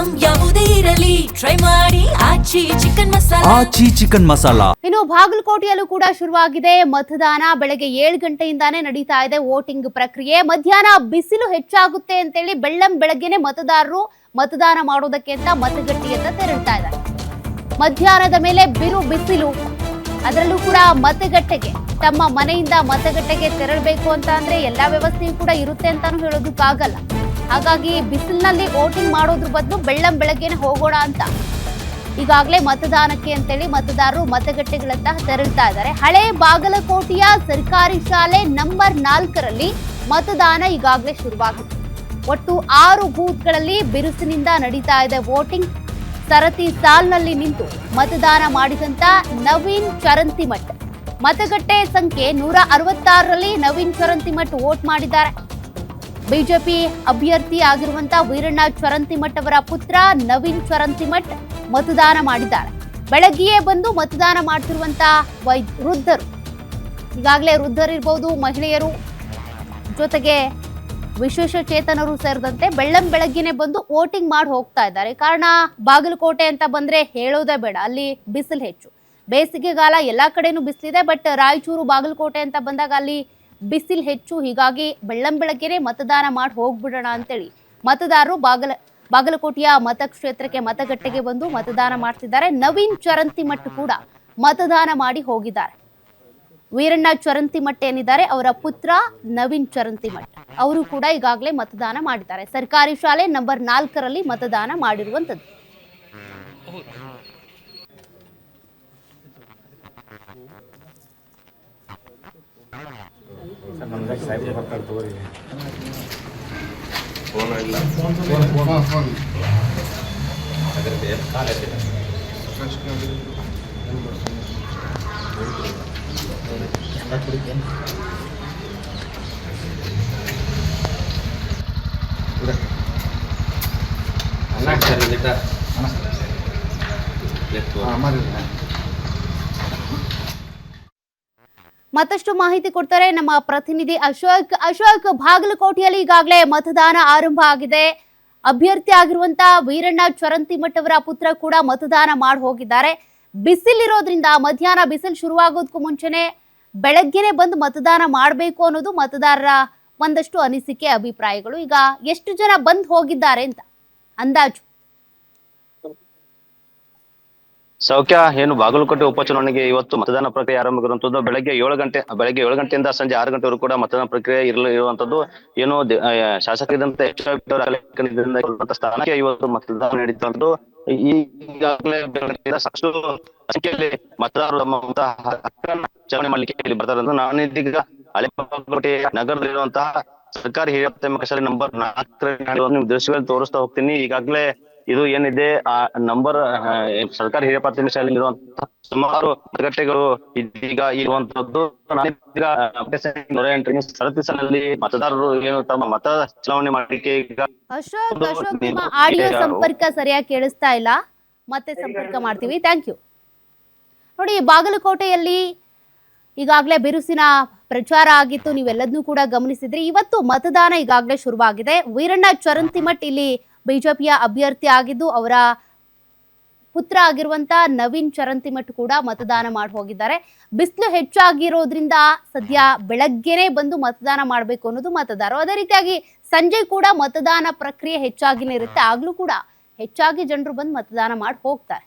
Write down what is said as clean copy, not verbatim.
Item ಯಾವುದೇ ಇರಲಿ try ಮಾಡಿ ಆಚಿ ಚಿಕನ್ ಮಸಾಲಾ. ಇನ್ನು ಬಾಗಲಕೋಟೆಯಲ್ಲೂ ಕೂಡ ಶುರುವಾಗಿದೆ ಮತದಾನ. ಬೆಳಗ್ಗೆ 7 ಗಂಟೆಯಿಂದಾನೇ ನಡೀತಾ ಇದೆ ವೋಟಿಂಗ್ ಪ್ರಕ್ರಿಯೆ. ಮಧ್ಯಾಹ್ನ ಬಿಸಿಲು ಹೆಚ್ಚಾಗುತ್ತೆ ಅಂತೇಳಿ ಬೆಳಗ್ಗೆನೆ ಮತದಾರರು ಮತದಾನ ಮಾಡೋದಕ್ಕೆ ಅಂತ ಮತಗಟ್ಟೆಯತ್ತ ತೆರಳ್ತಾ ಇದ್ದಾರೆ. ಮಧ್ಯಾಹ್ನದ ಮೇಲೆ ಬಿರು ಬಿಸಿಲು, ಅದರಲ್ಲೂ ಕೂಡ ಮತಗಟ್ಟೆಗೆ ತಮ್ಮ ಮನೆಯಿಂದ ಮತಗಟ್ಟೆಗೆ ತೆರಳಬೇಕು ಅಂತ ಅಂದ್ರೆ ಎಲ್ಲಾ ವ್ಯವಸ್ಥೆಯೂ ಕೂಡ ಇರುತ್ತೆ ಅಂತಾನು ಹೇಳೋದಕ್ಕಾಗಲ್ಲ. ಹಾಗಾಗಿ ಬಿಸಿಲಿನಲ್ಲಿ ವೋಟಿಂಗ್ ಮಾಡೋದ್ರ ಬದಲು ಬೆಳಗ್ಗೆನೆ ಹೋಗೋಣ ಅಂತ ಈಗಾಗಲೇ ಮತದಾನಕ್ಕೆ ಅಂತೇಳಿ ಮತದಾರರು ಮತಗಟ್ಟೆಗಳತ್ತ ತೆರಳ್ತಾ ಇದ್ದಾರೆ. ಹಳೆ ಬಾಗಲಕೋಟೆಯ ಸರ್ಕಾರಿ ಶಾಲೆ ನಂಬರ್ 4ರಲ್ಲಿ ಮತದಾನ ಈಗಾಗಲೇ ಶುರುವಾಗಿದೆ. ಒಟ್ಟು 6 ಬೂತ್ಗಳಲ್ಲಿ ಬಿರುಸಿನಿಂದ ನಡೀತಾ ಇದೆ ವೋಟಿಂಗ್. ಸರತಿ ಸಾಲಿನಲ್ಲಿ ನಿಂತು ಮತದಾನ ಮಾಡಿದಂತ ನವೀನ್ ಚರಂತಿಮಠ್, ಮತಗಟ್ಟೆ ಸಂಖ್ಯೆ 166ರಲ್ಲಿ ನವೀನ್ ಚರಂತಿಮಠ್ ವೋಟ್ ಮಾಡಿದ್ದಾರೆ. ಬಿಜೆಪಿ ಅಭ್ಯರ್ಥಿ ಆಗಿರುವಂತಹ ವೀರಣ್ಣ ಚರಂತಿಮಠ್ ಅವರ ಪುತ್ರ ನವೀನ್ ಚರಂತಿಮಠ್ ಮತದಾನ ಮಾಡಿದ್ದಾರೆ. ಬೆಳಗ್ಗೆಯೇ ಬಂದು ಮತದಾನ ಮಾಡ್ತಿರುವಂತಹ ವೃದ್ಧರು, ಈಗಾಗಲೇ ವೃದ್ಧರಿರ್ಬೋದು, ಮಹಿಳೆಯರು, ಜೊತೆಗೆ ವಿಶೇಷ ಚೇತನರು ಸೇರಿದಂತೆ ಬೆಳಗ್ಗೆನೆ ಬಂದು ವೋಟಿಂಗ್ ಮಾಡಿ ಹೋಗ್ತಾ ಇದ್ದಾರೆ. ಕಾರಣ ಬಾಗಲಕೋಟೆ ಅಂತ ಬಂದ್ರೆ ಹೇಳೋದೇ ಬೇಡ, ಅಲ್ಲಿ ಬಿಸಿಲು ಹೆಚ್ಚು. ಬೇಸಿಗೆಗಾಲ ಎಲ್ಲಾ ಕಡೆನೂ ಬಿಸಿಲಿದೆ, ಬಟ್ ರಾಯಚೂರು ಬಾಗಲಕೋಟೆ ಅಂತ ಬಂದಾಗ ಅಲ್ಲಿ ಬಿಸಿಲು ಹೆಚ್ಚು. ಹೀಗಾಗಿ ಬೆಳಗ್ಗೆನೆ ಮತದಾನ ಮಾಡಿ ಹೋಗ್ಬಿಡೋಣ ಅಂತೇಳಿ ಮತದಾರರು ಬಾಗಲಕೋಟೆಯ ಮತಕ್ಷೇತ್ರಕ್ಕೆ ಮತಗಟ್ಟೆಗೆ ಬಂದು ಮತದಾನ ಮಾಡ್ತಿದ್ದಾರೆ. ನವೀನ್ ಚರಂತಿಮಠ್ ಕೂಡ ಮತದಾನ ಮಾಡಿ ಹೋಗಿದ್ದಾರೆ. ವೀರಣ್ಣ ಚರಂತಿಮಠ್ ಏನಿದ್ದಾರೆ ಅವರ ಪುತ್ರ ನವೀನ್ ಚರಂತಿಮಠ್ ಅವರು ಕೂಡ ಈಗಾಗಲೇ ಮತದಾನ ಮಾಡಿದ್ದಾರೆ. ಸರ್ಕಾರಿ ಶಾಲೆ ನಂಬರ್ 4ರಲ್ಲಿ ಮತದಾನ ಮಾಡಿರುವಂತದ್ದು. ಮತ್ತಷ್ಟು ಮಾಹಿತಿ ಕೊಡ್ತಾರೆ ನಮ್ಮ ಪ್ರತಿನಿಧಿ ಅಶೋಕ್. ಬಾಗಲಕೋಟೆಯಲ್ಲಿ ಈಗಾಗಲೇ ಮತದಾನ ಆರಂಭ ಆಗಿದೆ. ಅಭ್ಯರ್ಥಿ ಆಗಿರುವಂತಹ ವೀರಣ್ಣ ಚರಂತಿಮಠ್ ಅವರ ಪುತ್ರ ಕೂಡ ಮತದಾನ ಮಾಡಿ ಹೋಗಿದ್ದಾರೆ. ಬಿಸಿಲಿರೋದ್ರಿಂದ ಮಧ್ಯಾಹ್ನ ಬಿಸಿಲು ಶುರುವಾಗೋದಕ್ಕೂ ಮುಂಚೆನೆ ಬೆಳಗ್ಗೆನೆ ಬಂದು ಮತದಾನ ಮಾಡಬೇಕು ಅನ್ನೋದು ಮತದಾರರ ಒಂದಷ್ಟು ಅನಿಸಿಕೆ, ಅಭಿಪ್ರಾಯಗಳು. ಈಗ ಎಷ್ಟು ಜನ ಬಂದು ಹೋಗಿದ್ದಾರೆ ಅಂತ ಅಂದಾಜು? ಸೌಖ್ಯ ಏನು ಬಾಗಲಕೋಟೆ ಉಪಚುನಾವಣೆಗೆ ಇವತ್ತು ಮತದಾನ ಪ್ರಕ್ರಿಯೆ ಆರಂಭವಾಗಿರುವಂತದ್ದು ಬೆಳಗ್ಗೆ 7 ಗಂಟೆಯಿಂದ ಸಂಜೆ 6 ಗಂಟೆವರೆಗೂ ಕೂಡ ಮತದಾನ ಪ್ರಕ್ರಿಯೆ ಇರುವಂತದ್ದು. ಏನು ಶಾಸಕರಿದ್ದಂತೆ ಸ್ಥಾನಕ್ಕೆ ಇವತ್ತು ಮತದಾನ ನಡೀತದ್ದು. ಈಗಾಗಲೇ ಸಾಕಷ್ಟು ಸಂಖ್ಯೆಯಲ್ಲಿ ಮತದಾರರು ತಮ್ಮ ಹಕ್ಕನ್ನು ಚಲಾವಣೆ ಮಾಡ್ಲಿಕ್ಕೆ ಇಲ್ಲಿ ಬರ್ತಾರೆ. ನಾನೀಗ ಹಳೆ ಬಾಗಲಕೋಟೆ ನಗರದಲ್ಲಿರುವಂತಹ ಸರ್ಕಾರಿ ಹಿರಿಯ ಪ್ರಾಥಮಿಕ ಶಾಲೆ ನಂಬರ್ 4 ದೃಶ್ಯಗಳಲ್ಲಿ ತೋರಿಸ್ತಾ ಹೋಗ್ತೀನಿ. ಈಗಾಗಲೇ ಇದು ಏನಿದೆ ಆ ನಂಬರ್ ಸರ್ಕಾರಿ ಹಿರಿಯ ಪ್ರಾಥಮಿಕ ಶಾಲೆ ಇರುವಂತಹ ಸುಮಾರು ಮತಗಟ್ಟೆಗಳು ಇದೀಗ ಇರುವಂತದ್ದು. ಸರತಿ ಸಾಲಿನಲ್ಲಿ ಮತದಾರರು ಏನು ತಮ್ಮ ಮತ ಚಲಾವಣೆ ಮಾಡಲಿಕ್ಕೆ ಈಗ ಅಶೋಕ್ ಆಡಿಯೋ ಸಂಪರ್ಕ ಸರಿಯಾಗಿ ಕೇಳಿಸ್ತಾ ಇಲ್ಲ, ಮತ್ತೆ ಸಂಪರ್ಕ ಮಾಡ್ತೀವಿ. Thank you. ನೋಡಿ, ಬಾಗಲಕೋಟೆಯಲ್ಲಿ ಈಗಾಗಲೇ ಬಿರುಸಿನ ಪ್ರಚಾರ ಆಗಿತ್ತು, ನೀವೆಲ್ಲದನ್ನೂ ಕೂಡ ಗಮನಿಸಿದ್ರಿ. ಇವತ್ತು ಮತದಾನ ಈಗಾಗಲೇ ಶುರುವಾಗಿದೆ. ವೀರಣ್ಣ ಚರಂತಿಮಠ್ ಇಲ್ಲಿ ಬಿಜೆಪಿಯ ಅಭ್ಯರ್ಥಿ ಆಗಿದ್ದು ಅವರ ಪುತ್ರ ಆಗಿರುವಂತ ನವೀನ್ ಚರಂತಿಮಠ್ ಕೂಡ ಮತದಾನ ಮಾಡಿ ಹೋಗಿದ್ದಾರೆ. ಬಿಸಿಲು ಹೆಚ್ಚಾಗಿರೋದ್ರಿಂದ ಸದ್ಯ ಬೆಳಗ್ಗೆನೆ ಬಂದು ಮತದಾನ ಮಾಡಬೇಕು ಅನ್ನೋದು ಮತದಾರರು. ಅದೇ ರೀತಿಯಾಗಿ ಸಂಜೆ ಕೂಡ ಮತದಾನ ಪ್ರಕ್ರಿಯೆ ಹೆಚ್ಚಾಗಿನೇ ಇರುತ್ತೆ, ಆಗ್ಲೂ ಕೂಡ ಹೆಚ್ಚಾಗಿ ಜನರು ಬಂದು ಮತದಾನ ಮಾಡಿ ಹೋಗ್ತಾರೆ.